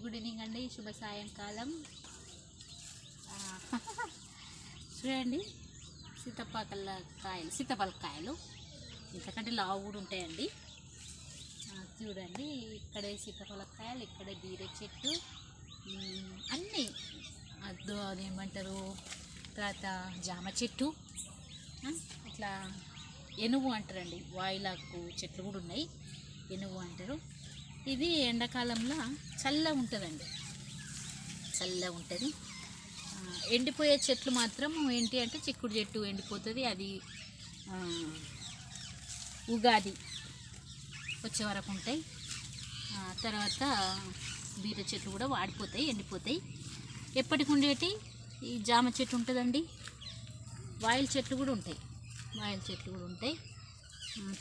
Good evening అండి, శుభ సాయంకాలం. చూడండి సీతాఫలకాయలు ఇంతకంటే లావు కూడా ఉంటాయండి. చూడండి ఇక్కడే సీతాఫలకాయలు, ఇక్కడే బీర చెట్టు, అన్నీ అదేమంటారు, తర్వాత జామ చెట్టు, ఇట్లా ఎనుగు అంటారండి, వాయిలాకు చెట్లు కూడా ఉన్నాయి, ఎనుగు అంటారు. ఇది ఎండాకాలంలో చల్లగా ఉంటుందండి, చల్లగా ఉంటుంది. ఎండిపోయే చెట్లు మాత్రం ఏంటి అంటే చిక్కుడు చెట్టు ఎండిపోతుంది, అది ఉగాది వచ్చే వరకు ఉంటాయి. తర్వాత బీర చెట్లు కూడా వాడిపోతాయి, ఎండిపోతాయి. ఎప్పటికి ఉండేటి ఈ జామ చెట్టు ఉంటుందండి, వాయిల్ చెట్లు కూడా ఉంటాయి.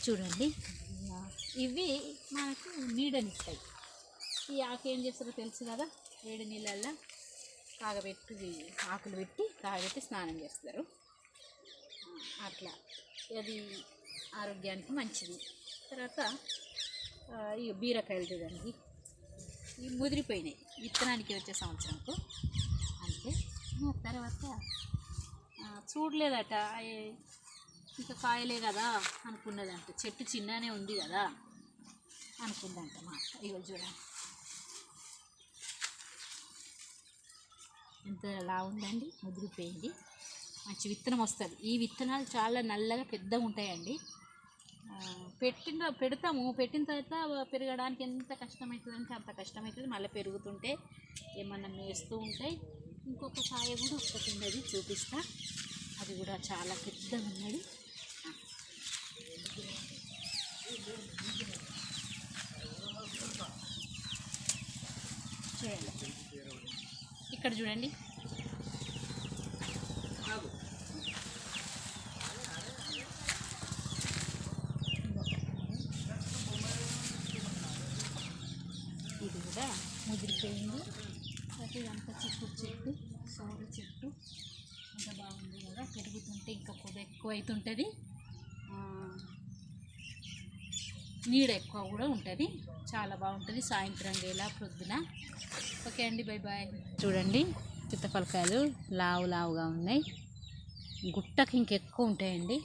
చూడండి ఇవి మనకు నీడనిస్తాయి. ఈ ఆకు ఏం చేస్తారో తెలుసు కదా, వేడి నీళ్ళల్లో ఆకులు పెట్టి కాగబెట్టి స్నానం చేస్తారు. అట్లా అది ఆరోగ్యానికి మంచిది. తర్వాత ఈ బీరకాయలు చూడండి, ఇవి ముదిరిపోయినాయి, విత్తనానికి వచ్చే సంవత్సరంకు అంతే. తర్వాత చూడలేదట, ఇంకా కాయలే కదా అనుకున్నదంట, చెట్టు చిన్ననే ఉంది కదా అనుకుందంట మా అక్క. ఇగో చూడండి ఎంత లా ఉందండి, ముదిరిపోయింది. మంచి విత్తనం వస్తుంది. ఈ విత్తనాలు చాలా నల్లగా పెద్దగా ఉంటాయండి. పెట్టిన తర్వాత పెరగడానికి ఎంత కష్టమవుతుంది అంటే అంత కష్టమవుతుంది. మళ్ళీ పెరుగుతుంటే ఏమన్నా మేస్తూ ఉంటాయి. ఇంకొక కాయ కూడా ఒకటి ఉన్నది, చూపిస్తా. అది కూడా చాలా పెద్దగా ఉన్నది. చూడండి ఇక్కడ చూడండి, ఇది కూడా ముదిరిపోయింది. ఇదంతా చిక్కుడు చెట్టు, సోర చెట్టు, అంత బాగుంది కదా. పెరుగుతుంటే ఇంకా పొద ఎక్కువ అవుతుంటుంది, నీడ ఎక్కువ కూడా ఉంటుంది, చాలా బాగుంటుంది సాయంత్రం వేళ, ప్రొద్దున. ఓకే అండి, బై బాయ్. చూడండి సీతాఫలకాయలు లావుగా ఉన్నాయి, గుట్టకి ఇంకెక్కువ ఉంటాయండి.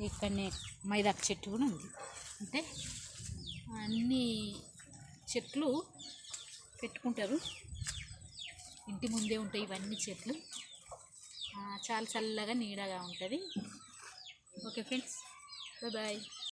ఇక్కడనే మైదాకు చెట్టు కూడా ఉంది. అంటే అన్ని చెట్లు పెట్టుకుంటారు, ఇంటి ముందే ఉంటాయి ఇవన్నీ చెట్లు. చాలా చల్లగా నీడగా ఉంటుంది. Okay friends, bye bye.